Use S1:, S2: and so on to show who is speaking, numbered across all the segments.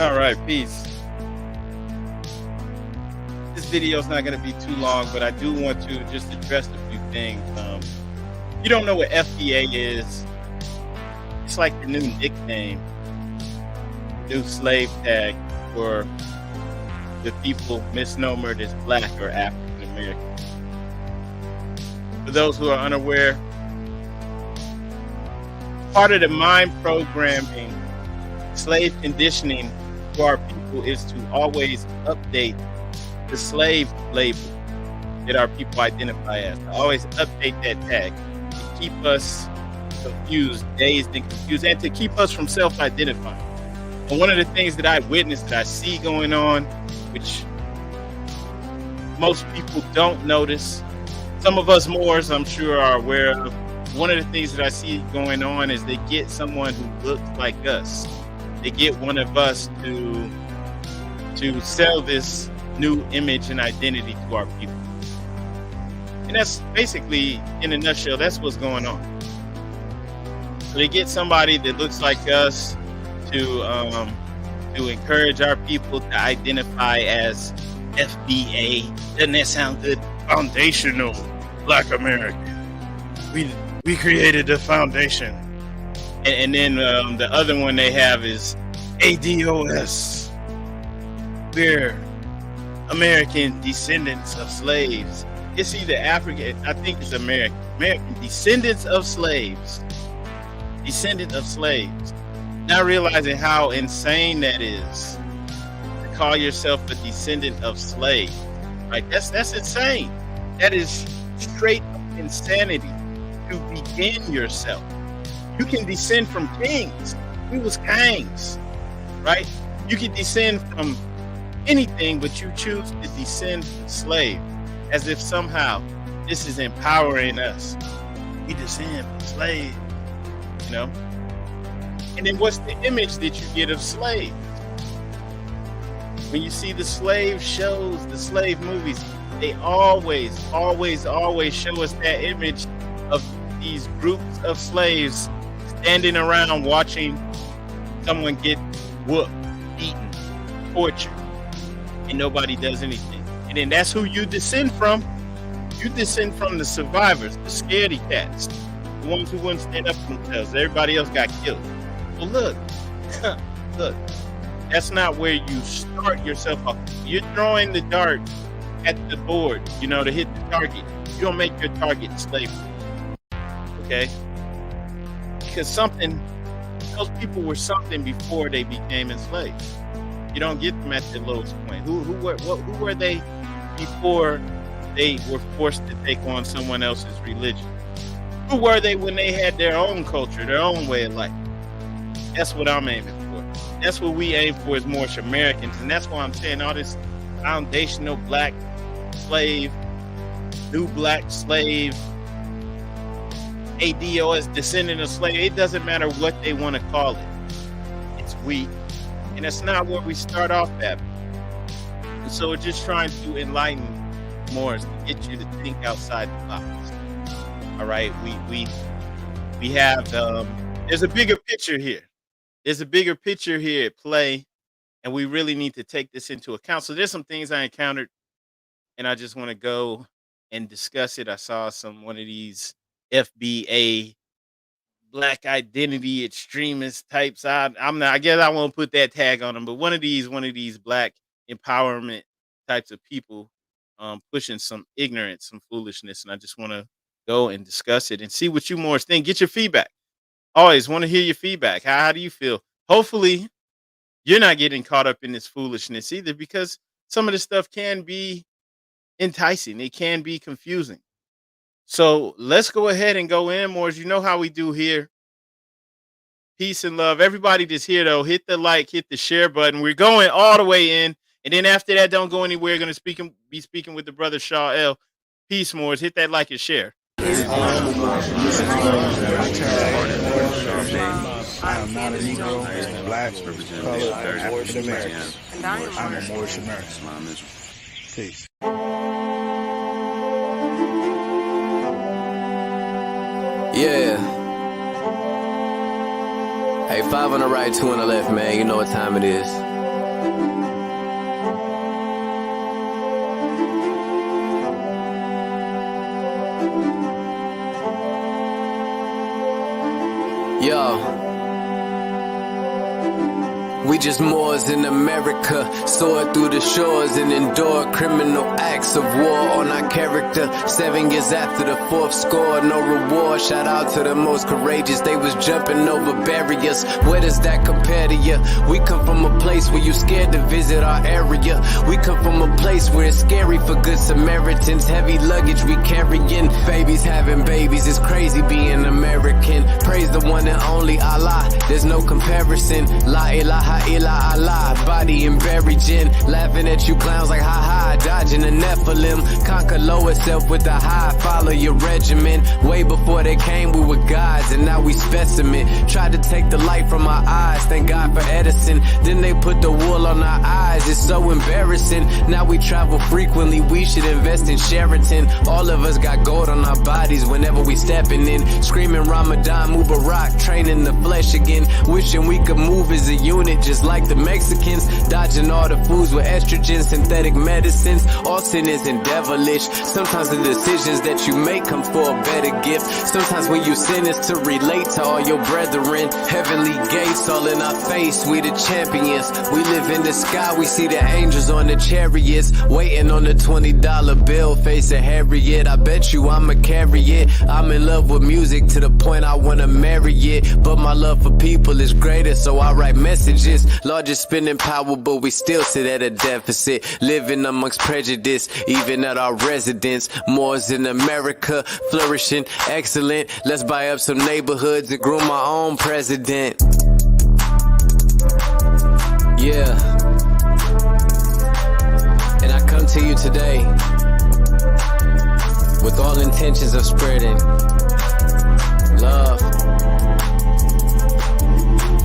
S1: All right, peace. This video is not going to be too long, but I do want to just address a few things. You don't know what FBA is. It's like the new nickname, new slave tag for the people misnomered as Black or African American. For those who are unaware, part of the mind programming, slave conditioning to our people is to always update the slave label that our people identify as. To always update that tag to keep us confused, dazed and confused, and to keep us from self-identifying. And one of the things that I witnessed, that I see going on, which most people don't notice, some of us Moors, I'm sure, are aware of. One of the things that I see going on is they get someone who looks like us. They get one of us to sell this new image and identity to our people. And that's basically, in a nutshell, that's what's going on. So they get somebody that looks like us to encourage our people to identify as FBA. Doesn't that sound good? Foundational Black American. We created the foundation. And then the other one they have is ADOS. We're American descendants of slaves. It's either African, I think it's American descendants of slaves. Descendant of slaves. Not realizing how insane that is to call yourself a descendant of slaves. Right? That's insane. That is straight up insanity to begin yourself. You can descend from kings. We was kings, right? You can descend from anything, but you choose to descend from slave, as if somehow this is empowering us. We descend from slave, you know? And then what's the image that you get of slaves? When you see the slave shows, the slave movies, they always show us that image of these groups of slaves standing around watching someone get whooped, beaten, tortured, and nobody does anything. And then that's who you descend from. You descend from the survivors, the scaredy cats, the ones who wouldn't stand up for themselves. Everybody else got killed. Well, look, that's not where you start yourself off. You're throwing the dart at the board, to hit the target. You don't make your target slavery. Okay? Because those people were something before they became enslaved. You don't get them at the lowest point. Who were they before they were forced to take on someone else's religion? Who were they when they had their own culture, their own way of life? That's what I'm aiming for. That's what we aim for as Moorish Americans. And that's why I'm saying all this foundational Black slave, new Black slave, ADOS, descendant of slave, it doesn't matter what they want to call it. It's weak. And that's not where we start off at. And so we're just trying to enlighten Moors, to get you to think outside the box. All right, we have there's a bigger picture here. There's a bigger picture here at play, and we really need to take this into account. So there's some things I encountered, and I just want to go and discuss it. I saw one of these FBA Black identity extremist types. I guess I won't put that tag on them, but one of these Black empowerment types of people pushing some ignorance, some foolishness, and I just want to go and discuss it and see what you more think. Get your feedback. Always want to hear your feedback. How do you feel? Hopefully, you're not getting caught up in this foolishness either, because some of this stuff can be enticing. It can be confusing. So let's go ahead and go in, Moors. You know how we do here. Peace and love. Everybody that's here, though, hit the like, hit the share button. We're going all the way in. And then after that, don't go anywhere. Going to be speaking with the brother Shaw L. Peace, Moors. Hit that like and share.
S2: I am not a Negro, Black, colored, African American. I'm a Moorish American. Peace.
S3: Yeah. Hey, 5 on the right, 2 on the left, man. You know what time it is. courageous Moors in America soared through the shores and endured criminal acts of war on our character. 7 years after the fourth score, no reward. Shout out to the most courageous, they was jumping over barriers. Where does that compare to you? We come from a place where you scared to visit our area. We come from a place where it's scary for good Samaritans. Heavy luggage we carrying, babies having babies. It's crazy being American. Praise the one and only Allah, there's no comparison. La ilaha illa Allah, body and buried gin. Laughing at you clowns like ha ha, dodging the Nephilim. Conquer lower self with the high, follow your regimen. Way before they came we were gods and now we specimen. Tried to take the light from our eyes, thank God for Edison. Then they put the wool on our eyes, it's so embarrassing. Now we travel frequently, we should invest in Sheraton. All of us got gold on our bodies whenever we stepping in. Screaming Ramadan Mubarak, training the flesh again. Wishing we could move as a unit just like the Mexicans. Dodging all the foods with estrogen, synthetic medicines. All sin isn't devilish. Sometimes the decisions that you make come for a better gift. Sometimes when you sin is to relate to all your brethren. Heavenly gates all in our face, we the champions. We live in the sky, we see the angels on the chariots. Waiting on the $20 bill, facing Harriet. I bet you I'ma carry it. I'm in love with music to the point I wanna marry it. But my love for people is greater, so I write messages. Largest spending power, but we still sit at a deficit. Living amongst prejudice, even at our residence. Moors in America, flourishing, excellent. Let's buy up some neighborhoods and groom our own president. Yeah. And I come to you today with all intentions of spreading love,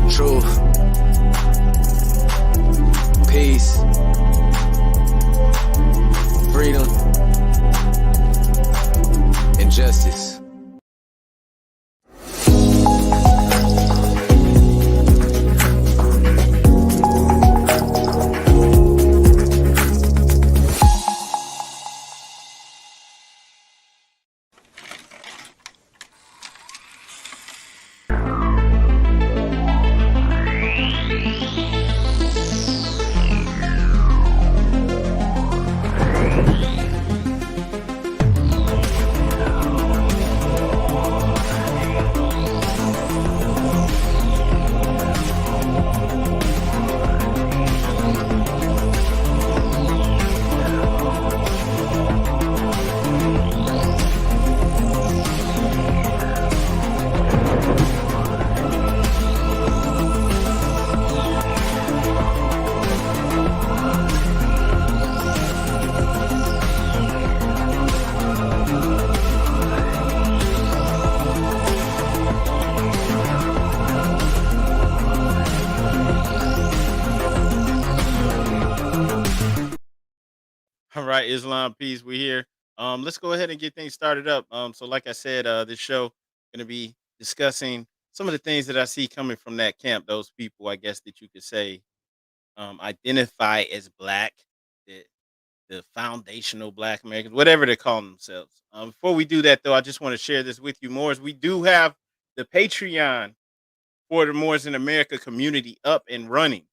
S3: truth, peace, freedom, and justice.
S1: All right, Islam peace. We here. Let's go ahead and get things started up. So like I said, this show gonna be discussing some of the things that I see coming from that camp. Those people, I guess that you could say, identify as black, the, the foundational Black Americans, whatever they call themselves. Before we do that, though, I just want to share this with you, Moors. We do have the Patreon for the Moors in America community up and running.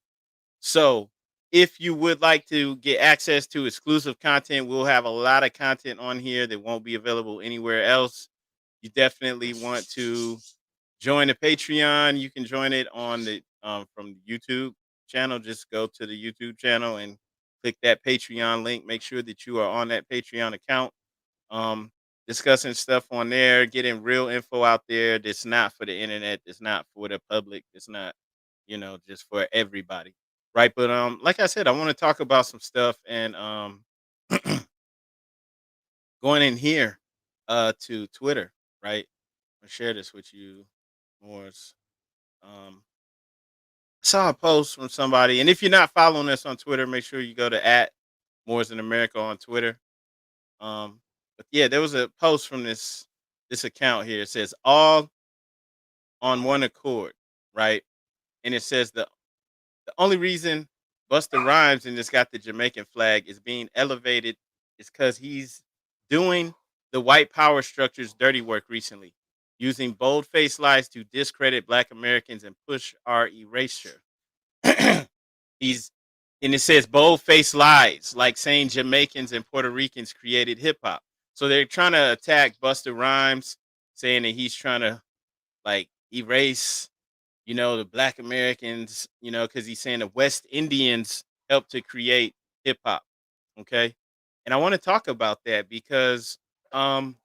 S1: So if you would like to get access to exclusive content, we'll have a lot of content on here that won't be available anywhere else. You definitely want to join the Patreon. You can join it on the from the YouTube channel. Just go to the YouTube channel and click that Patreon link. Make sure that you are on that Patreon account. Um, Discussing stuff on there, getting real info out there that's not for the internet, that's not for the public, it's not, just for everybody. Right. But like I said, I want to talk about some stuff and going in here to Twitter, right? I'll share this with you more. I saw a post from somebody, and if you're not following us on Twitter, make sure you go to at Moors in America on Twitter. But yeah, there was a post from this account here. It says all on one accord, right? And it says the only reason Busta Rhymes and just got the Jamaican flag is being elevated is because he's doing the white power structure's dirty work recently, using bold faced lies to discredit Black Americans and push our erasure. He's and it says bold-faced lies, like saying Jamaicans and Puerto Ricans created hip hop. So they're trying to attack Busta Rhymes, saying that he's trying to like erase, the Black Americans, because he's saying the West Indians helped to create hip hop. Okay, and I want to talk about that because um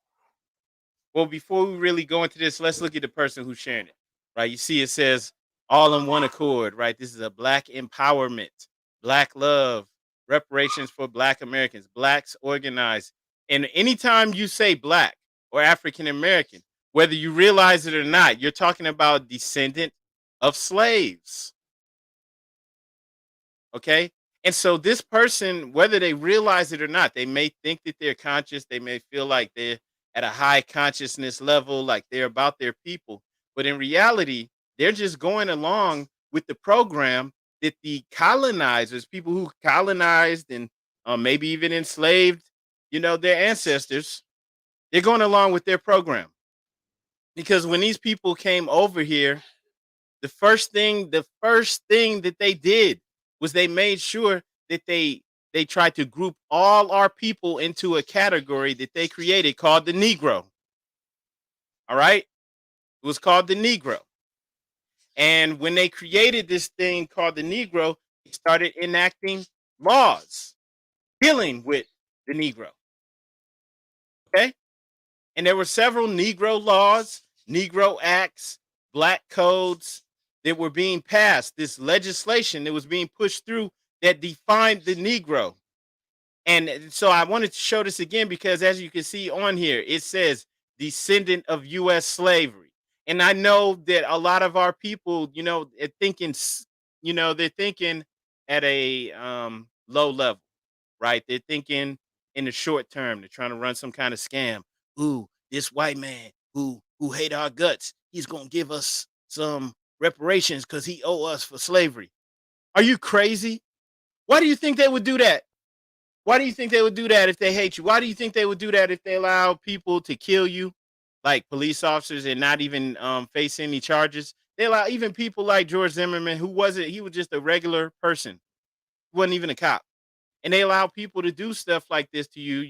S1: well, before we really go into this, let's look at the person who's sharing it. Right. You see, it says all in one accord, right? This is a black empowerment, black love, reparations for black Americans, blacks organized. And anytime you say black or African American, whether you realize it or not, you're talking about descendant of slaves. Okay. And so this person, whether they realize it or not, they may think that they're conscious. They may feel like they're at a high consciousness level, like they're about their people. But in reality, they're just going along with the program that the colonizers, people who colonized and maybe even enslaved, their ancestors, they're going along with their program. Because when these people came over here, the first thing that they did was they made sure that they tried to group all our people into a category that they created called the Negro. All right? It was called the Negro. And when they created this thing called the Negro, they started enacting laws dealing with the Negro. Okay? And there were several Negro laws, Negro acts, black codes that were being passed, this legislation that was being pushed through that defined the Negro. And so I wanted to show this again because as you can see on here, it says descendant of US slavery. And I know that a lot of our people, are thinking, they're thinking at a low level, right? They're thinking in the short term. They're trying to run some kind of scam. Ooh, this white man who hate our guts, he's gonna give us some reparations because he owe us for slavery. Are you crazy? Why do you think they would do that? Why do you think they would do that if they hate you? Why do you think they would do that if they allow people to kill you, like police officers, and not even face any charges? They allow even people like George Zimmerman, he was just a regular person, he wasn't even a cop, and they allow people to do stuff like this to you.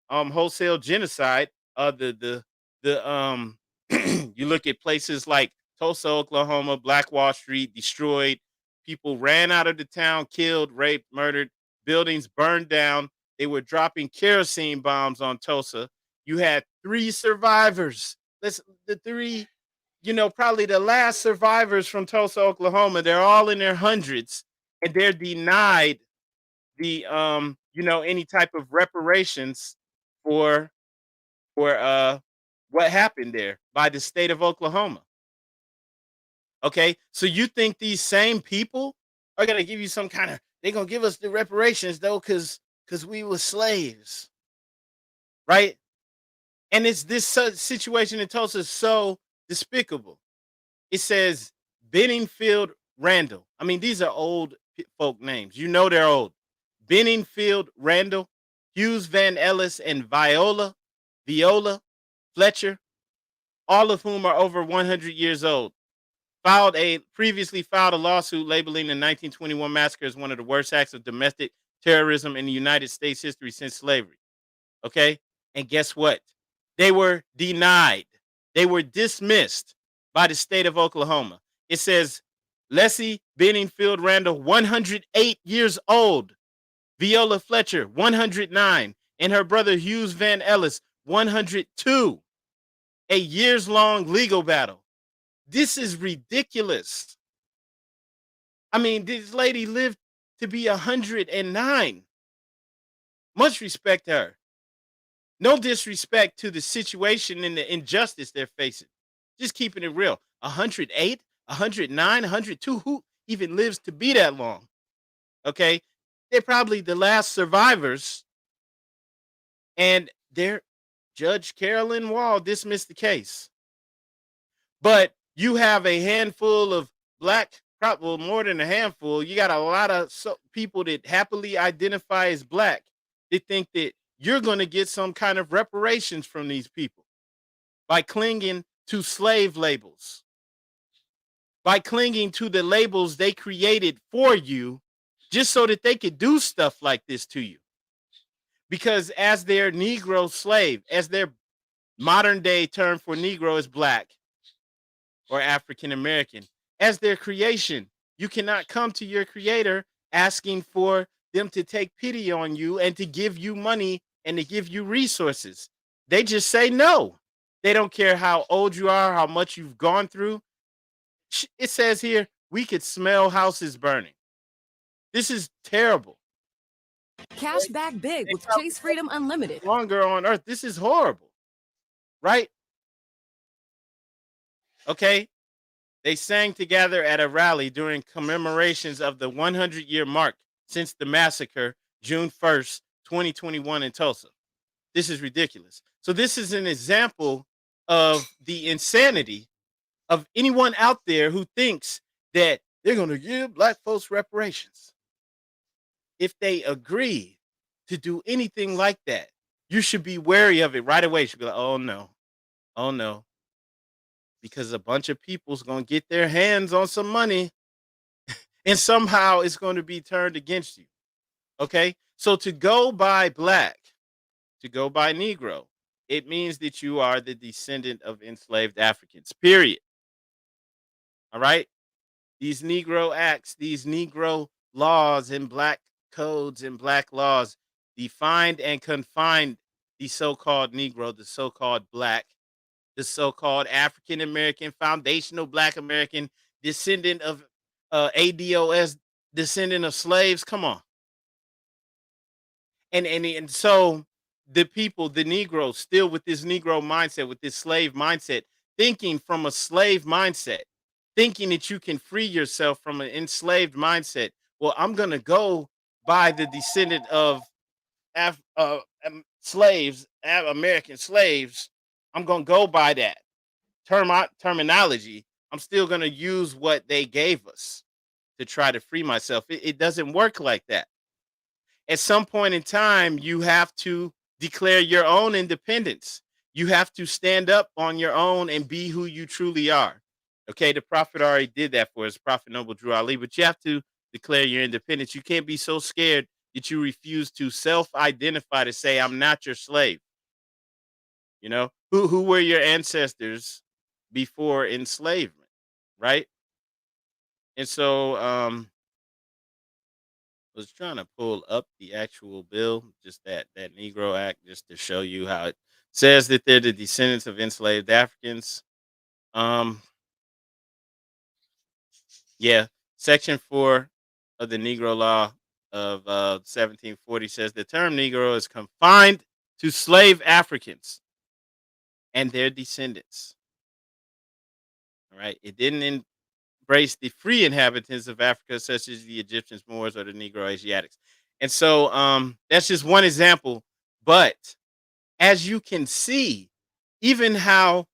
S1: Wholesale genocide. The you look at places like Tulsa, Oklahoma, Black Wall Street destroyed. People ran out of the town, killed, raped, murdered. Buildings burned down. They were dropping kerosene bombs on Tulsa. You had three survivors. The three, probably the last survivors from Tulsa, Oklahoma. They're all in their hundreds, and they're denied the any type of reparations for for what happened there by the state of Oklahoma. Okay, so you think these same people are gonna give you some kind of, they're gonna give us the reparations though because we were slaves, right? And it's this situation in Tulsa is so despicable. It says Benningfield Randall. I mean, these are old folk names. They're old. Benningfield Randall, Hughes Van Ellis, and Viola Fletcher, all of whom are over 100 years old, previously filed a lawsuit labeling the 1921 massacre as one of the worst acts of domestic terrorism in the United States history since slavery. Okay? And guess what? They were denied. They were dismissed by the state of Oklahoma. It says Leslie Benningfield Randall, 108 years old. Viola Fletcher, 109. And her brother Hughes Van Ellis, 102. A years-long legal battle. This is ridiculous. I mean, this lady lived to be 109. Much respect to her. No disrespect to the situation and the injustice they're facing. Just keeping it real. 108, 109, 102. Who even lives to be that long? Okay. They're probably the last survivors. And Judge Carolyn Wall dismissed the case. But you have a handful of more than a handful. You got a lot of people that happily identify as black. They think that you're going to get some kind of reparations from these people by clinging to slave labels, by clinging to the labels they created for you just so that they could do stuff like this to you. Because as their Negro slave, as their modern day term for Negro is black or African American, as their creation, you cannot come to your creator asking for them to take pity on you and to give you money and to give you resources. They just say no. They don't care how old you are, how much you've gone through. It says here, we could smell houses burning. This is terrible.
S4: Cash back big with Chase Freedom Unlimited.
S1: Longer on earth. This is horrible. Right? Okay. They sang together at a rally during commemorations of the 100-year mark since the massacre, June 1st, 2021 in Tulsa. This is ridiculous. So this is an example of the insanity of anyone out there who thinks that they're going to give black folks reparations. If they agree to do anything like that, you should be wary of it right away. You should be like, oh no, because a bunch of people's going to get their hands on some money and somehow it's going to be turned against you. Okay? So to go by black, to go by Negro, it means that you are the descendant of enslaved Africans, period. All right? These Negro acts, these Negro laws and black codes and black laws defined and confined the so-called Negro, the so-called black, the so-called African American, foundational Black American, descendant of ADOS, descendant of slaves. Come on. And so the people, the Negroes, still with this Negro mindset, with this slave mindset, thinking from a slave mindset, thinking that you can free yourself from an enslaved mindset. Well, I'm gonna go by the descendant of slaves, American slaves. I'm gonna go by that terminology. I'm still gonna use what they gave us to try to free myself. It doesn't work like that. At some point in time, you have to declare your own independence. You have to stand up on your own and be who you truly are. Okay, the prophet already did that for us, Prophet Noble Drew Ali, but you have to declare your independence. You can't be so scared that you refuse to self-identify to say, I'm not your slave. You know, who were your ancestors before enslavement, right? And so was trying to pull up the actual bill, just that Negro Act, just to show you how it says that they're the descendants of enslaved Africans. Um, yeah, Section 4 of the Negro Law of 1740 says the term Negro is confined to slave Africans and their descendants. All right, it didn't embrace the free inhabitants of Africa, such as the Egyptians, Moors, or the Negro Asiatics. And so that's just one example. But as you can see, even how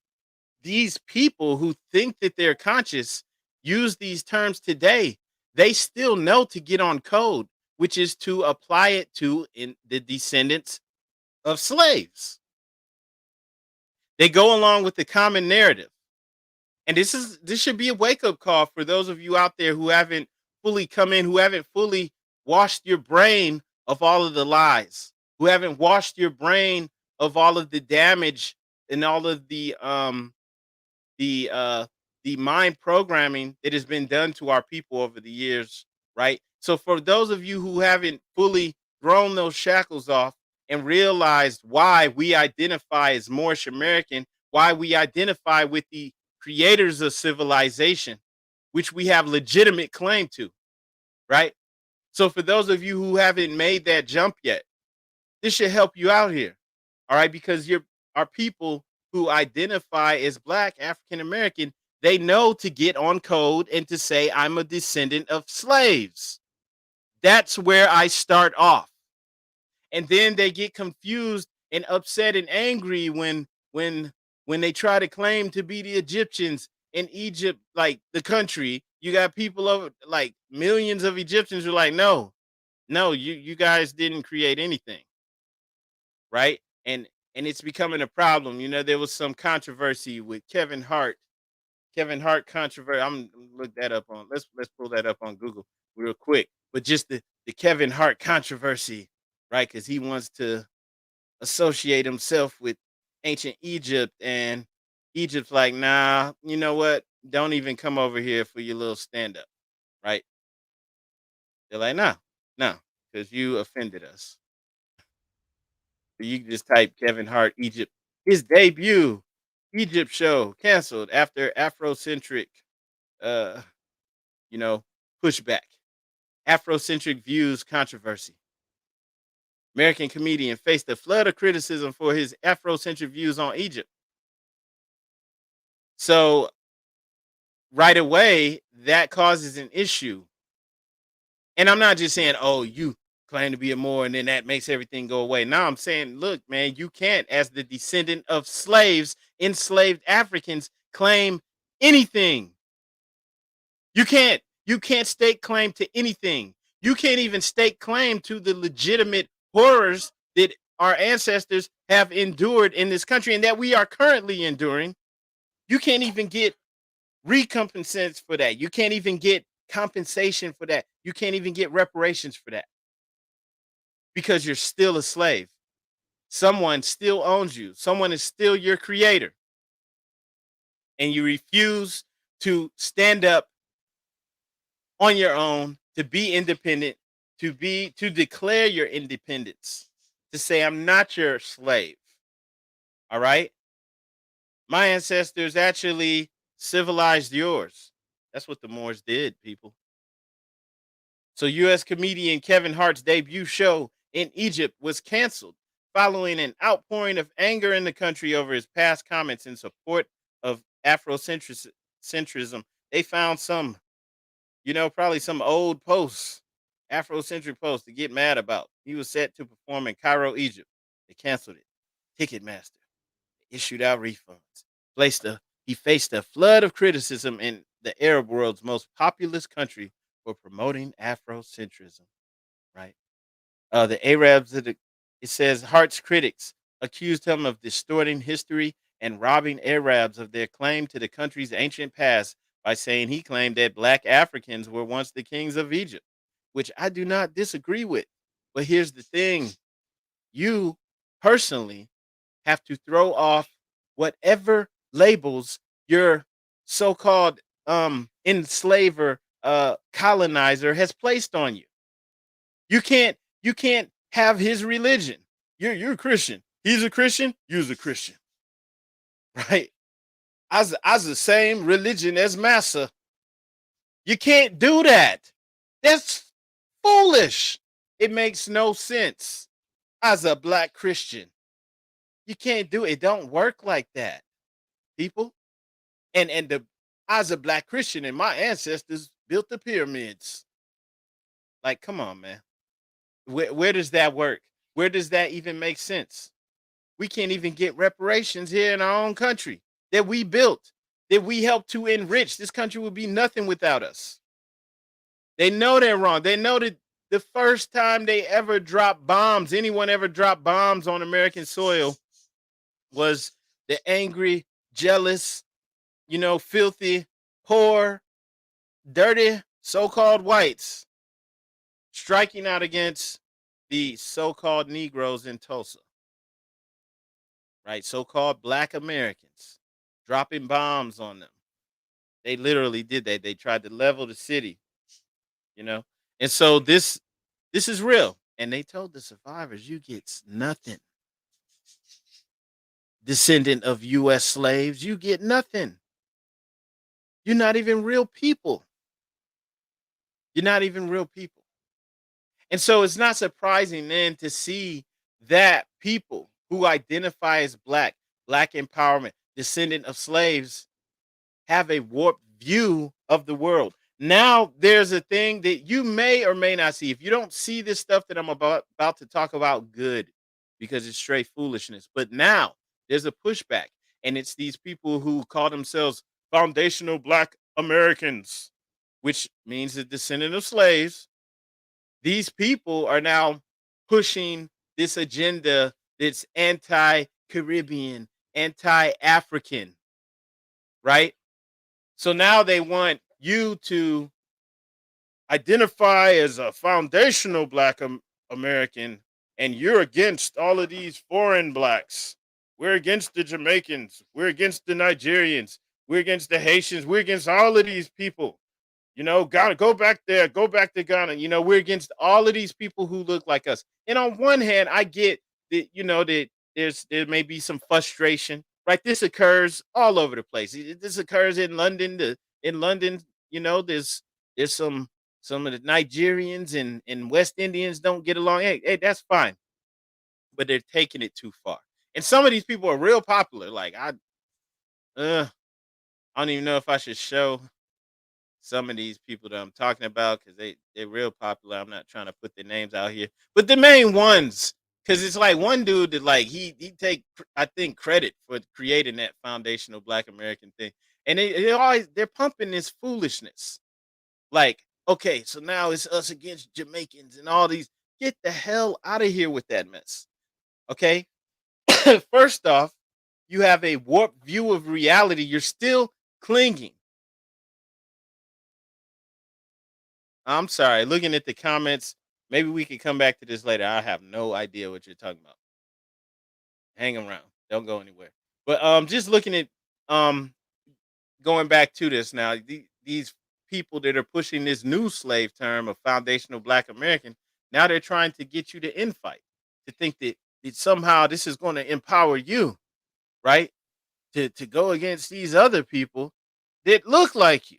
S1: these people who think that they're conscious use these terms today, they still know to get on code, which is to apply it to in the descendants of slaves. They go along with the common narrative. And this should be a wake-up call for those of you out there who haven't fully come in, who haven't fully washed your brain of all of the lies, who haven't washed your brain of all of the damage and all of the mind programming that has been done to our people over the years, right? So for those of you who haven't fully thrown those shackles off and realized why we identify as Moorish American, why we identify with the creators of civilization, which we have legitimate claim to, right? So for those of you who haven't made that jump yet, this should help you out here. All right, because our people who identify as Black, African American, they know to get on code and to say I'm a descendant of slaves. That's where I start off. And then they get confused and upset and angry when they try to claim to be the Egyptians in Egypt, like the country. You got people over like millions of Egyptians who are like, no, you guys didn't create anything, right? And it's becoming a problem. You know, there was some controversy with Kevin Hart Kevin Hart controversy. Look that up on. Let's pull that up on Google real quick. But just the Kevin Hart controversy, right? Because he wants to associate himself with ancient Egypt, and Egypt's like, nah, you know what? Don't even come over here for your little stand up, right? They're like, no, no, because you offended us. So you can just type Kevin Hart Egypt. His debut Egypt show canceled after Afrocentric, uh, you know, pushback. Afrocentric views controversy. American comedian faced a flood of criticism for his Afrocentric views on Egypt. So right away, that causes an issue. And I'm not just saying, oh, you claim to be a Moor and then that makes everything go away. No, I'm saying, look, man, you can't, as the descendant of slaves, enslaved Africans, claim anything. You can't. You can't stake claim to anything. You can't even stake claim to the legitimate horrors that our ancestors have endured in this country and that we are currently enduring. You can't even get recompensations for that. You can't even get compensation for that. You can't even get reparations for that because you're still a slave. Someone still owns you. Someone is still your creator. And you refuse to stand up on your own, to be independent, to declare your independence, to say, I'm not your slave. All right. My ancestors actually civilized yours. That's what the Moors did, people. So, U.S. comedian Kevin Hart's debut show in Egypt was canceled following an outpouring of anger in the country over his past comments in support of Afrocentrism. They found some, probably some old posts, Afrocentric posts to get mad about. He was set to perform in Cairo, Egypt. They canceled it. Ticketmaster issued out refunds. He faced a flood of criticism in the Arab world's most populous country for promoting Afrocentrism, right? The Arabs, it says Hart's critics accused him of distorting history and robbing Arabs of their claim to the country's ancient past by saying he claimed that black Africans were once the kings of Egypt, which I do not disagree with. But here's the thing: you personally have to throw off whatever labels your so-called enslaver colonizer has placed on you. You can't have his religion. You're a Christian. He's a Christian. You're a Christian, right? As the same religion as Massa. You can't do that. That's foolish. It makes no sense. As a black Christian, you can't do it. It don't work like that, people. And the as a black Christian, and my ancestors built the pyramids. Like, come on, man. Where does that work? Where does that even make sense? We can't even get reparations here in our own country that we built, that we helped to enrich. This country would be nothing without us. They know they're wrong. They know that the first time they ever dropped bombs, anyone ever dropped bombs on American soil, was the angry, jealous, filthy, poor, dirty, so-called whites striking out against the so-called Negroes in Tulsa, right? So-called black Americans dropping bombs on them. They literally did that. They tried to level the city, you know? And so this is real. And they told the survivors, you get nothing. Descendant of U.S. slaves, you get nothing. You're not even real people. You're not even real people. And so it's not surprising then to see that people who identify as black empowerment, descendant of slaves, have a warped view of the world. Now there's a thing that you may or may not see. If you don't see this stuff that I'm about to talk about, good, because it's straight foolishness. But now there's a pushback, and it's these people who call themselves foundational black Americans, which means the descendant of slaves. These people are now pushing this agenda that's anti-Caribbean, anti-African, right? So now they want you to identify as a foundational Black American, and you're against all of these foreign blacks. We're against the Jamaicans. We're against the Nigerians. We're against the Haitians. We're against all of these people. Ghana, go back there, go back to Ghana. We're against all of these people who look like us. And on one hand, I get that, that there may be some frustration, right? This occurs all over the place. This occurs in London. In London, there's some of the Nigerians and West Indians don't get along. Hey, that's fine, but they're taking it too far. And some of these people are real popular. Like I don't even know if I should show some of these people that I'm talking about because they're real popular. I'm not trying to put their names out here, but the main ones, because it's like one dude that like he take I think credit for creating that foundational Black American thing, and they're pumping this foolishness. Like, okay, so now it's us against Jamaicans and all these. Get the hell out of here with that mess. Okay, first off, you have a warped view of reality. You're still clinging. I'm sorry. Looking at the comments, maybe we could come back to this later. I have no idea what you're talking about. Hang around. Don't go anywhere. But just looking at um going back to this now, these people that are pushing this new slave term of foundational Black American, now they're trying to get you to infight, to think that somehow this is going to empower you, right? To go against these other people that look like you.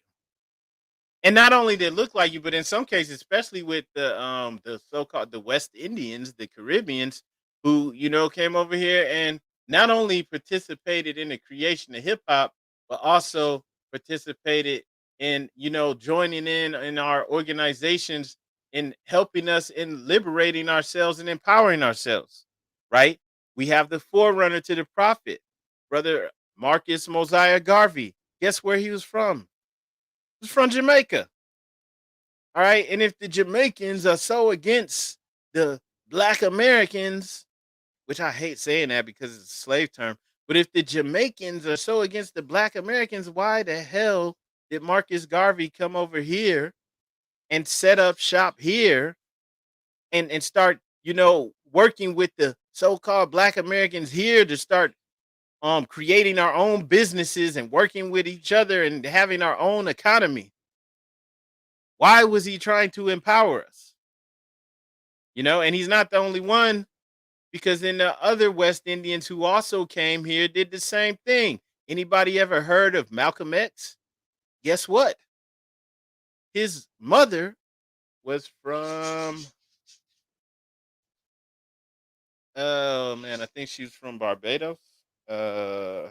S1: And not only they look like you, but in some cases, especially with the so-called the West Indians, the Caribbeans, who came over here and not only participated in the creation of hip hop, but also participated in joining in our organizations in helping us in liberating ourselves and empowering ourselves. Right? We have the forerunner to the prophet, brother Marcus Mosiah Garvey. Guess where he was from? He was from Jamaica. All right. And if the Jamaicans are so against the Black Americans, which I hate saying that because it's a slave term, but if the Jamaicans are so against the Black Americans, why the hell did Marcus Garvey come over here and set up shop here and start, working with the so-called Black Americans here to start creating our own businesses and working with each other and having our own economy? Why was he trying to empower us? And he's not the only one, because then the other West Indians who also came here did the same thing. Anybody ever heard of Malcolm X? Guess what? His mother was from, oh man, I think she was from Barbados. I'm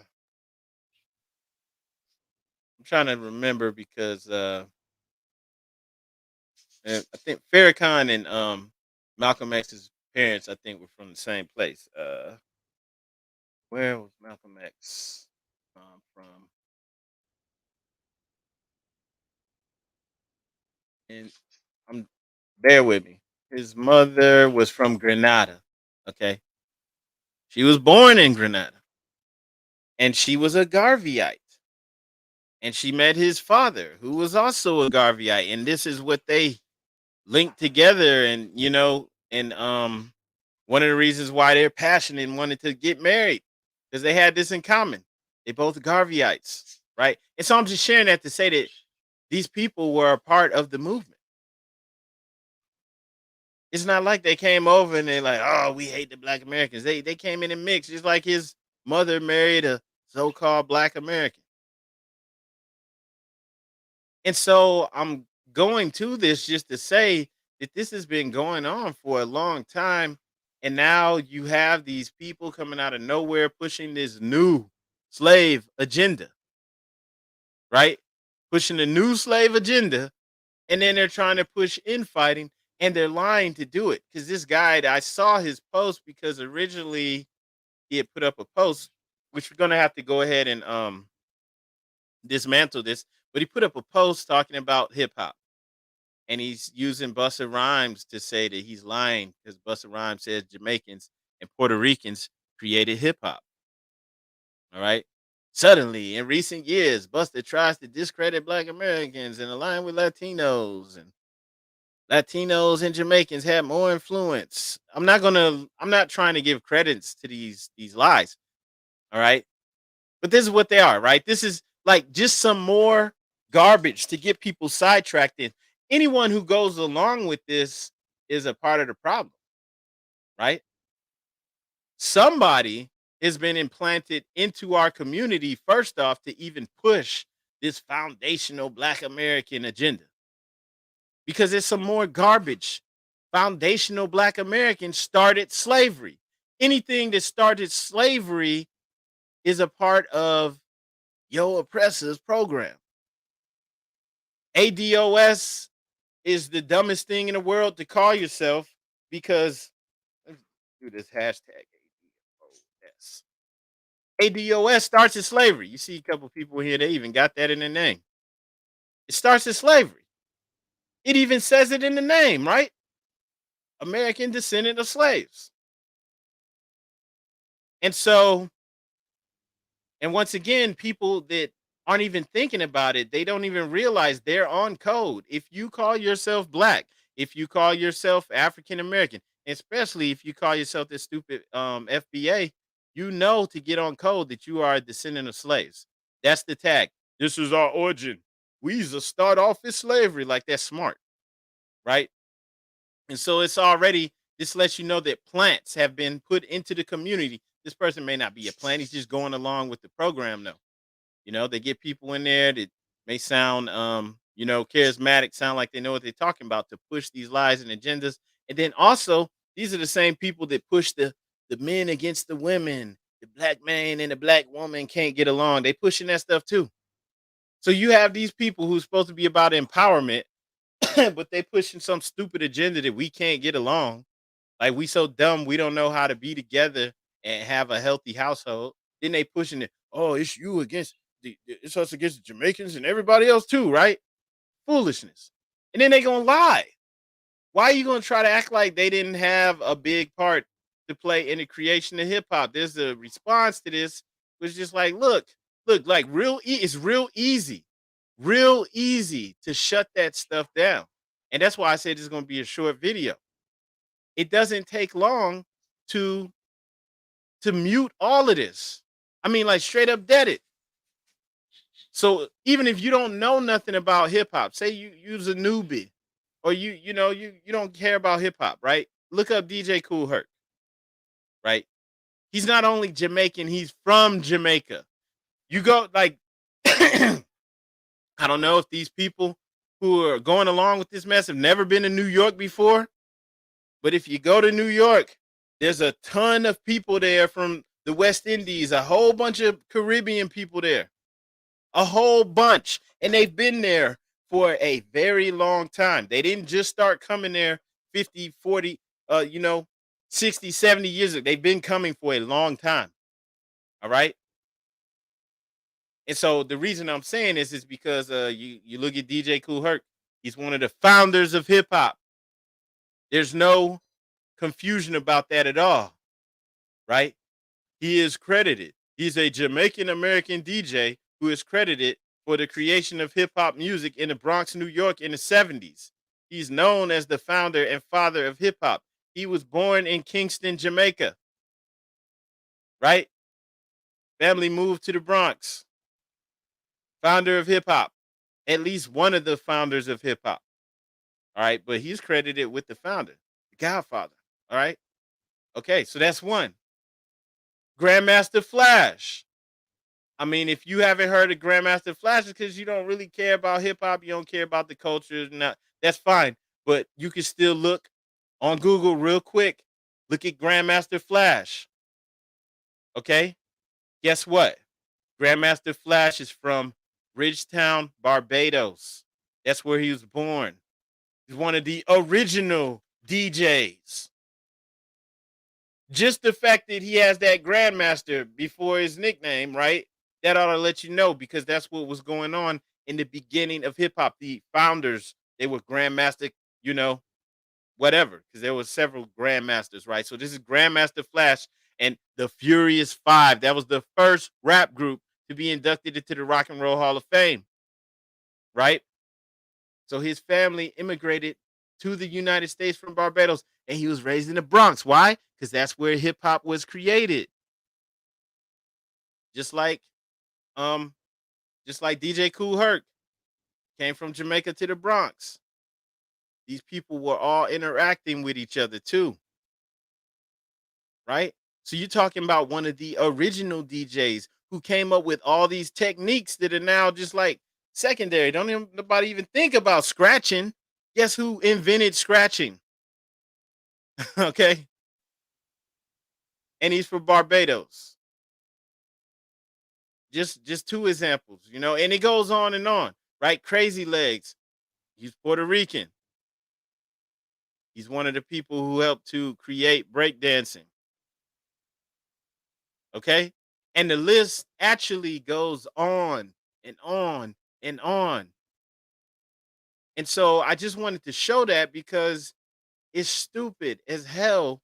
S1: trying to remember because I think Farrakhan and Malcolm X's parents, I think, were from the same place. Where was Malcolm X from? And I'm bear with me. His mother was from Grenada. Okay, she was born in Grenada, and she was a Garveyite. And she met his father, who was also a Garveyite, and this is what they linked together. And one of the reasons why they're passionate and wanted to get married, because they had this in common. They both Garveyites, right? And so I'm just sharing that to say that these people were a part of the movement. It's not like they came over and they're like, "Oh, we hate the Black Americans." They came in and mixed, just like his mother married a so-called Black American. And so I'm going to this just to say that this has been going on for a long time. And now you have these people coming out of nowhere pushing this new slave agenda, right? Pushing the new slave agenda. And then they're trying to push infighting, and they're lying to do it. Because this guy, I saw his post because originally he had put up a post, which we're going to have to go ahead and dismantle this. But he put up a post talking about hip hop. And he's using Busta Rhymes to say that he's lying because Busta Rhymes says Jamaicans and Puerto Ricans created hip hop. All right. Suddenly, in recent years, Buster tries to discredit Black Americans and align with Latinos, and Latinos and Jamaicans have more influence. I'm not trying to give credence to these lies. All right. But this is what they are, right? This is like just some more garbage to get people sidetracked in. Anyone who goes along with this is a part of the problem, right? Somebody has been implanted into our community, first off, to even push this foundational Black American agenda because it's some more garbage. Foundational Black Americans started slavery. Anything that started slavery is a part of your oppressor's program. ADOS is the dumbest thing in the world to call yourself because let's do this hashtag ADOS. ADOS starts in slavery. You see a couple people here, they even got that in their name. It starts in slavery. It even says it in the name, right? American descendant of slaves. And so, and once again, people that aren't even thinking about it, they don't even realize they're on code. If you call yourself Black, if you call yourself African American, especially if you call yourself this stupid FBA, you know to get on code that you are a descendant of slaves. That's the tag. This is our origin. We used to start off as slavery. Like, that's smart, right? And so it's already, this lets you know that plants have been put into the community. This person may not be a plant. He's just going along with the program, though. You know, they get people in there that may sound, charismatic, sound like they know what they're talking about to push these lies and agendas. And then also, these are the same people that push the men against the women. The Black man and the Black woman can't get along. They pushing that stuff too. So you have these people who's supposed to be about empowerment, but they pushing some stupid agenda that we can't get along. Like, we so dumb, we don't know how to be together and have a healthy household. Then they pushing it. Oh, it's you against it's us against the Jamaicans and everybody else too, right? Foolishness. And then they gonna lie. Why are you gonna try to act like they didn't have a big part to play in the creation of hip hop? There's a response to this, was just like, look, like it's real easy to shut that stuff down. And that's why I said it's gonna be a short video. It doesn't take long to mute all of this. I mean, like, straight up dead it. So even if you don't know nothing about hip hop, say you's a newbie, or you don't care about hip hop, right? Look up DJ Kool Herc, right? He's not only Jamaican, he's from Jamaica. You go like I don't know if these people who are going along with this mess have never been to New York before, but if you go to New York, there's a ton of people there from the West Indies, a whole bunch of Caribbean people there. A whole bunch. And they've been there for a very long time. They didn't just start coming there 50, 40, 60, 70 years ago. They've been coming for a long time. All right. And so the reason I'm saying this is because you look at DJ Kool Herc. He's one of the founders of hip hop. There's no confusion about that at all. Right. He is credited. He's a Jamaican American DJ who is credited for the creation of hip hop music in the Bronx, New York in the 70s. He's known as the founder and father of hip hop. He was born in Kingston, Jamaica. Right? Family moved to the Bronx. Founder of hip hop. At least one of the founders of hip hop. All right. But he's credited with the founder, the Godfather. All right. Okay. So that's one. Grandmaster Flash. I mean, if you haven't heard of Grandmaster Flash, it's because you don't really care about hip hop, you don't care about the culture, that's fine. But you can still look on Google real quick. Look at Grandmaster Flash. Okay? Guess what? Grandmaster Flash is from Bridgetown, Barbados. That's where he was born. He's one of the original DJs. Just the fact that he has that Grandmaster before his nickname, right? That ought to let you know, because that's what was going on in the beginning of hip hop. The founders, they were Grandmaster, whatever, because there was several Grandmasters, right? So this is Grandmaster Flash and the Furious Five. That was the first rap group to be inducted into the Rock and Roll Hall of Fame, right? So his family immigrated to the United States from Barbados, and he was raised in the Bronx. Why? Because that's where hip hop was created. Just like um, just like DJ Kool Herc came from Jamaica to the Bronx. These people were all interacting with each other too, right? So you're talking about one of the original DJs who came up with all these techniques that are now just like secondary. Don't even nobody even think about scratching. Guess who invented scratching? Okay. And he's from Barbados. Just two examples, and it goes on, right? Crazy Legs. He's Puerto Rican. He's one of the people who helped to create breakdancing. Okay. And the list actually goes on and on and on. And so I just wanted to show that because it's stupid as hell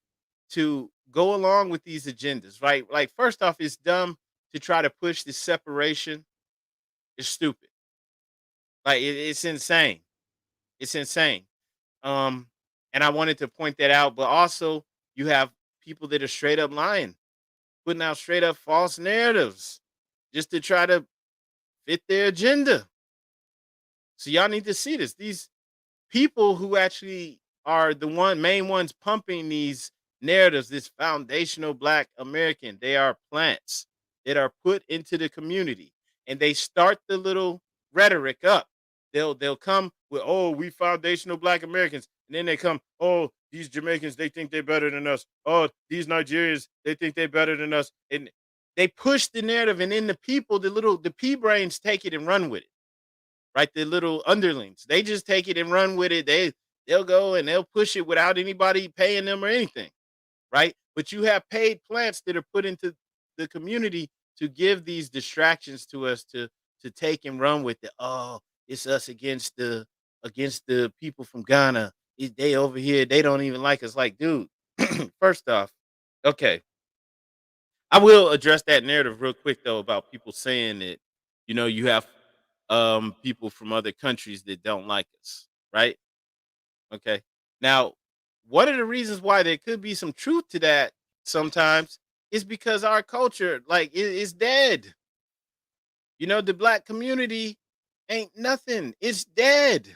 S1: to go along with these agendas, right? Like, first off, it's dumb to try to push this separation. It's stupid. Like, it's insane. It's insane. Um, and I wanted to point that out, but also you have people that are straight up lying, putting out straight up false narratives just to try to fit their agenda. So y'all need to see this. These people who actually are the main ones pumping these narratives, this foundational Black American, they are plants that are put into the community, and they start the little rhetoric up. They'll come with, oh, we foundational Black Americans, and then they come, oh, these Jamaicans, they think they're better than us. Oh, these Nigerians, they think they're better than us, and they push the narrative, and then the people, the pea brains, take it and run with it, right? The little underlings, they just take it and run with it. They'll go and they'll push it without anybody paying them or anything, right? But you have paid plants that are put into the community to give these distractions to us to take and run with it. Oh, it's us against the people from Ghana. They over here, they don't even like us. Like, dude, first off, okay, I will address that narrative real quick though about people saying that, you have people from other countries that don't like us, right? Okay. Now, one of the reasons why there could be some truth to that sometimes is because our culture, like, is dead. The Black community ain't nothing. It's dead.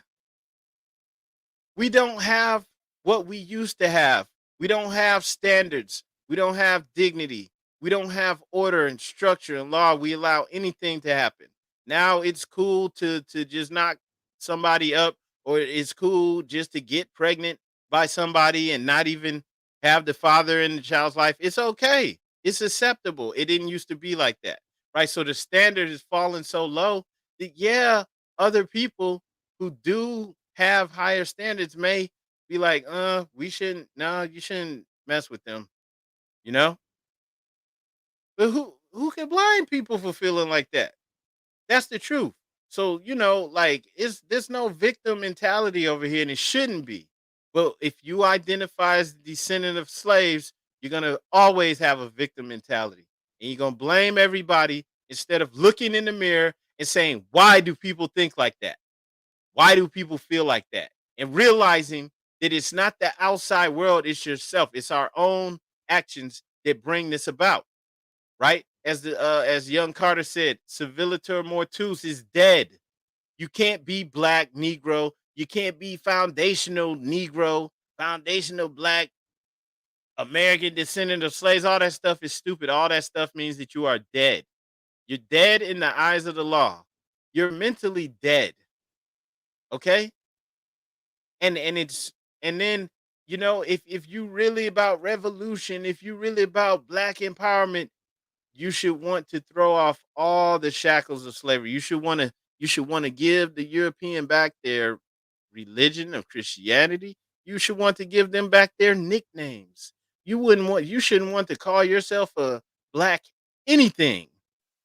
S1: We don't have what we used to have. We don't have standards. We don't have dignity. We don't have order and structure and law. We allow anything to happen. Now it's cool to just knock somebody up, or it's cool just to get pregnant by somebody and not even have the father in the child's life. It's okay. It's acceptable. It didn't used to be like that, right? So the standard is falling so low that, yeah, other people who do have higher standards may be like, we shouldn't, no, you shouldn't mess with them, you know? But who can blind people for feeling like that? That's the truth. So, like, there's no victim mentality over here, and it shouldn't be. Well, if you identify as the descendant of slaves, you're gonna always have a victim mentality. And you're gonna blame everybody instead of looking in the mirror and saying, why do people think like that? Why do people feel like that? And realizing that it's not the outside world, it's yourself. It's our own actions that bring this about, right? As young Carter said, civiliter mortus is dead. You can't be Black Negro. You can't be foundational Negro, foundational Black American descendant of slaves. All that stuff is stupid. All that stuff means that you are dead. You're dead in the eyes of the law. You're mentally dead. Okay? And then, if you really about revolution, if you really about Black empowerment, you should want to throw off all the shackles of slavery. You should want to give the European back their religion of Christianity. You should want to give them back their nicknames. You shouldn't want to call yourself a Black anything,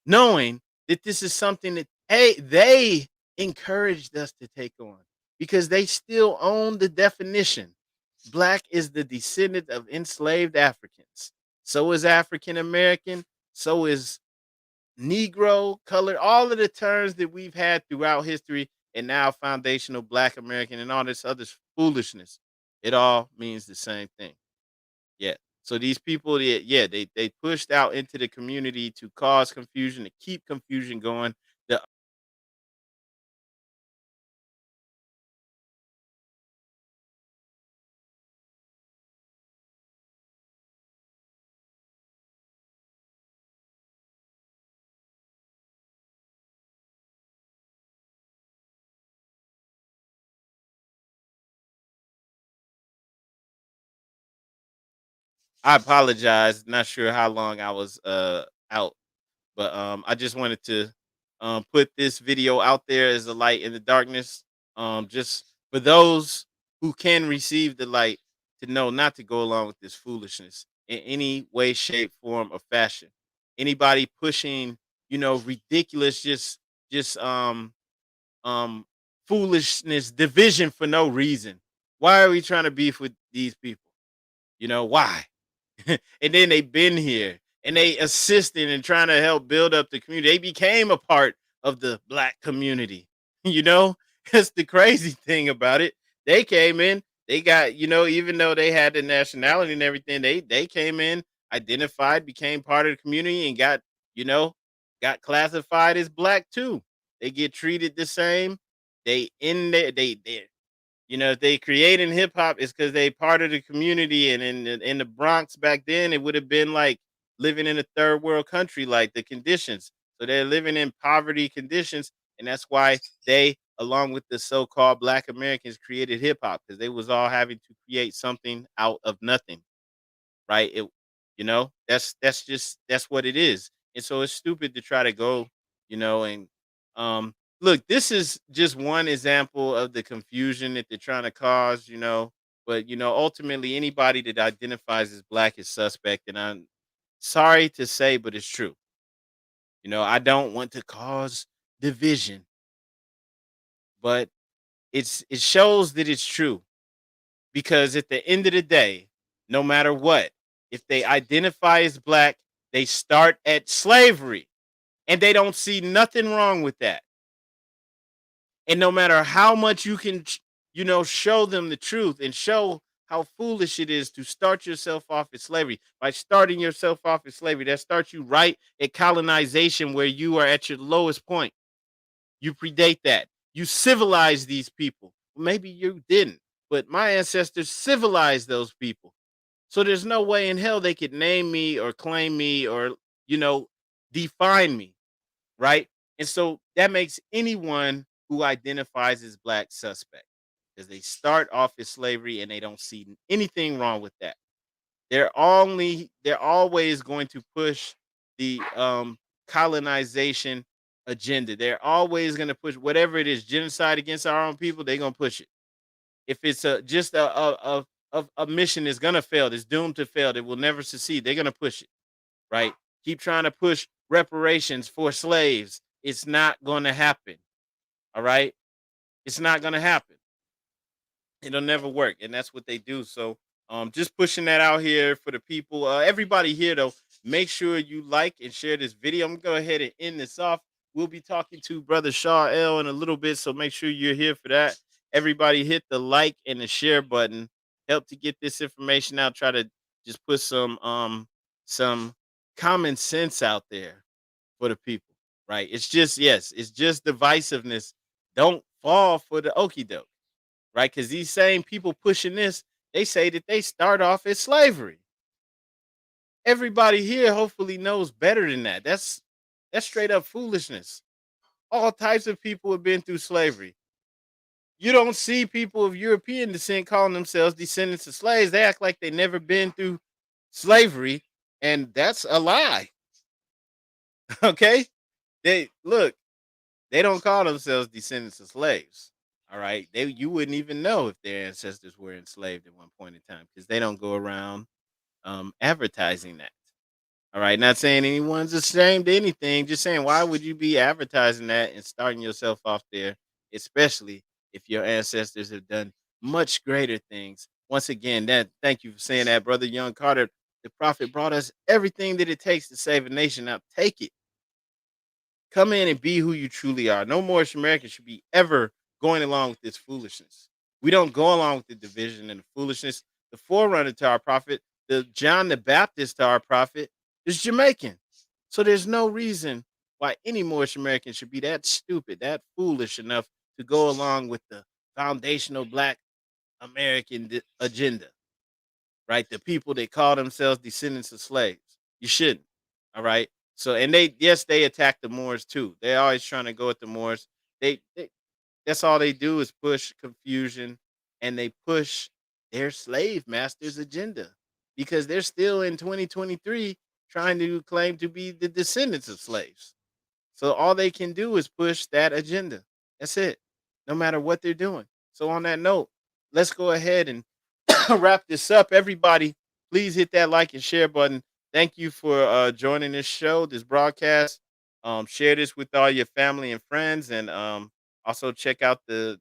S1: knowing that this is something that, hey, they encouraged us to take on because they still own the definition. Black is the descendant of enslaved Africans. So is African American. So is Negro, colored, all of the terms that we've had throughout history, and now foundational Black American and all this other foolishness. It all means the same thing. Yeah. So these people, they pushed out into the community to cause confusion, to keep confusion going. The I apologize. Not sure how long I was out, but I just wanted to put this video out there as a light in the darkness. Just for those who can receive the light to know not to go along with this foolishness in any way, shape, form, or fashion. Anybody pushing, ridiculous, just um foolishness, division for no reason. Why are we trying to beef with these people? Why? And then they been here and they assisted in trying to help build up the community. They became a part of the Black community. you know, that's the crazy thing about it. They came in, they got, even though they had the nationality and everything, they came in, identified, became part of the community, and you know, got classified as Black too. They get treated the same. They in there, if they creating hip hop, it's because they part of the community. And in the Bronx back then, it would have been like living in a third world country, like the conditions. So they're living in poverty conditions, and that's why they, along with the so-called Black Americans, created hip hop, because they was all having to create something out of nothing, right? That's what it is. And so it's stupid to try to go, and look, this is just one example of the confusion that they're trying to cause, but ultimately anybody that identifies as Black is suspect. And I'm sorry to say, but it's true. I don't want to cause division, but it shows that it's true. Because at the end of the day, no matter what, if they identify as Black, they start at slavery, and they don't see nothing wrong with that. And no matter how much you can, show them the truth and show how foolish it is to start yourself off as slavery. By starting yourself off as slavery, that starts you right at colonization, where you are at your lowest point. You predate that. You civilize these people. Maybe you didn't, but my ancestors civilized those people. So there's no way in hell they could name me or claim me or, you know, define me, right? And so that makes anyone who identifies as Black suspect, because they start off as slavery and they don't see anything wrong with that. They're always going to push the colonization agenda. They're always going to push whatever it is, genocide against our own people. They're going to push it. If it's just a mission is going to fail, it's doomed to fail, it will never succeed, they're going to push it, right? Keep trying to push reparations for slaves. It's not going to happen. All right, it's not going to happen. It'll never work, and that's what they do. So just pushing that out here for the people. Everybody here though, make sure you like and share this video. I'm gonna go ahead and end this off. We'll be talking to brother Shaw L in a little bit, so make sure you're here for that. Everybody hit the like and the share button. Help to get this information out. Try to just put some common sense out there for the people, right? It's just divisiveness. Don't fall for the okey doke, right? Because these same people pushing this, they say that they start off as slavery. Everybody here hopefully knows better than that. That's straight up foolishness. All types of people have been through slavery. You don't see people of European descent calling themselves descendants of slaves. They act like they never been through slavery, and that's a lie. Okay? They look, they don't call themselves descendants of slaves. All right. You wouldn't even know if their ancestors were enslaved at one point in time, because they don't go around advertising that. All right. Not saying anyone's ashamed of anything, just saying, why would you be advertising that and starting yourself off there, especially if your ancestors have done much greater things? Once again, that thank you for saying that, brother Young Carter. The prophet brought us everything that it takes to save a nation. Now take it. Come in and be who you truly are. No Moorish American should be ever going along with this foolishness. We don't go along with the division and the foolishness. The forerunner to our prophet, the John the Baptist to our prophet, is Jamaican. So there's no reason why any Moorish American should be that stupid, that foolish enough to go along with the foundational Black American agenda, right? The people that call themselves descendants of slaves. You shouldn't. All right. So, and they attack the Moors too. They're always trying to go at the Moors. They that's all they do is push confusion, and they push their slave masters' agenda because they're still in 2023 trying to claim to be the descendants of slaves. So all they can do is push that agenda. That's it. No matter what they're doing. So on that note, let's go ahead and wrap this up. Everybody, please hit that like and share button. Thank you for joining this show, this broadcast. Share this with all your family and friends, and also check out the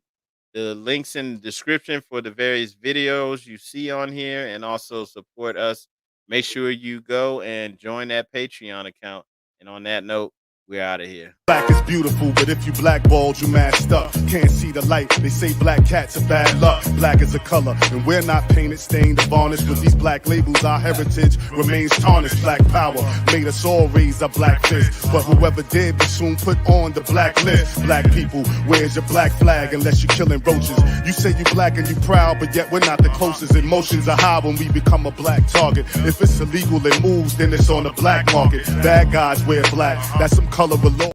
S1: links in the description for the various videos you see on here, and also support us. Make sure you go and join that Patreon account. And on that note, we're out of here.
S2: Black is beautiful, but if you blackballed, you masked up. Can't see the light, they say black cats are bad luck. Black is a color, and we're not painted, stained, or varnished. With these black labels, our heritage remains tarnished. Black power made us all raise a black fist. But whoever did, we soon put on the black list. Black people, where's your black flag unless you're killing roaches? You say you black and you proud, but yet we're not the closest. Emotions are high when we become a black target. If it's illegal, it moves, then it's on the black market. Bad guys wear black, that's some color below.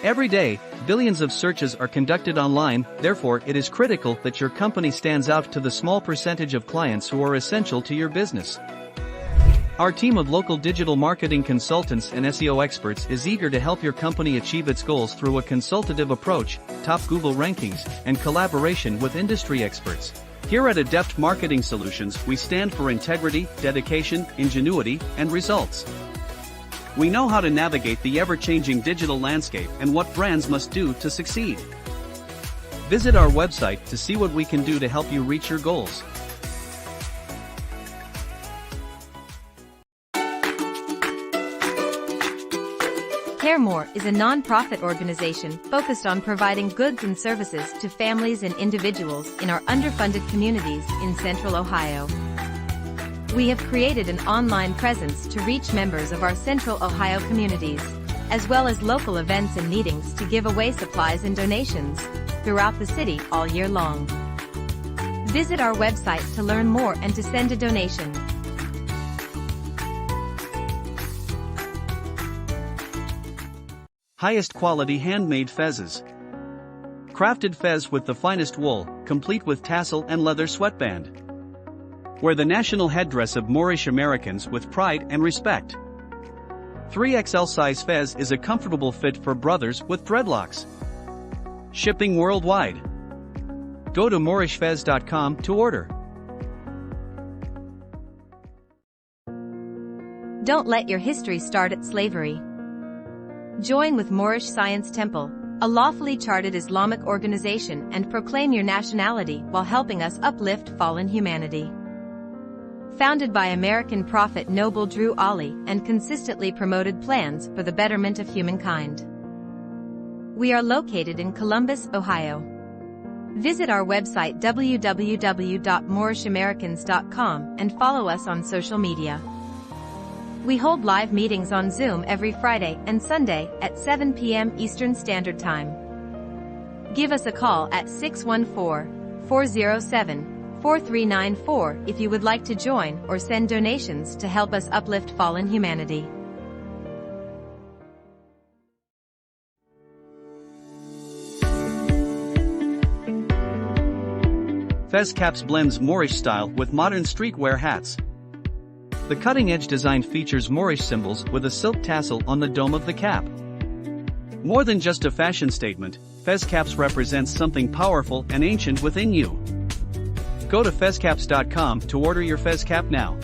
S5: Every day, billions of searches are conducted online, therefore it is critical that your company stands out to the small percentage of clients who are essential to your business. Our team of local digital marketing consultants and SEO experts is eager to help your company achieve its goals through a consultative approach, top Google rankings, and collaboration with industry experts. Here at Adept Marketing Solutions, we stand for integrity, dedication, ingenuity, and results. We know how to navigate the ever-changing digital landscape and what brands must do to succeed. Visit our website to see what we can do to help you reach your goals.
S4: CareMore is a non-profit organization focused on providing goods and services to families and individuals in our underfunded communities in Central Ohio. We have created an online presence to reach members of our Central Ohio communities, as well as local events and meetings to give away supplies and donations throughout the city all year long. Visit our website to learn more and to send a donation.
S5: Highest quality handmade fezzes. Crafted fez with the finest wool, complete with tassel and leather sweatband. Wear the national headdress of Moorish Americans with pride and respect. 3XL size fez is a comfortable fit for brothers with dreadlocks. Shipping worldwide. Go to moorishfez.com to order.
S4: Don't let your history start at slavery. Join with Moorish Science Temple, a lawfully chartered Islamic organization, and proclaim your nationality while helping us uplift fallen humanity. Founded by American prophet Noble Drew Ali and consistently promoted plans for the betterment of humankind. We are located in Columbus, Ohio. Visit our website www.moorishamericans.com and follow us on social media. We hold live meetings on Zoom every Friday and Sunday at 7 p.m. Eastern Standard Time. Give us a call at 614-407-4394 if you would like to join or send donations to help us uplift fallen humanity.
S5: Fez Caps blends Moorish style with modern streetwear hats. The cutting-edge design features Moorish symbols with a silk tassel on the dome of the cap. More than just a fashion statement, Fez Caps represents something powerful and ancient within you. Go to fezcaps.com to order your Fez Cap now.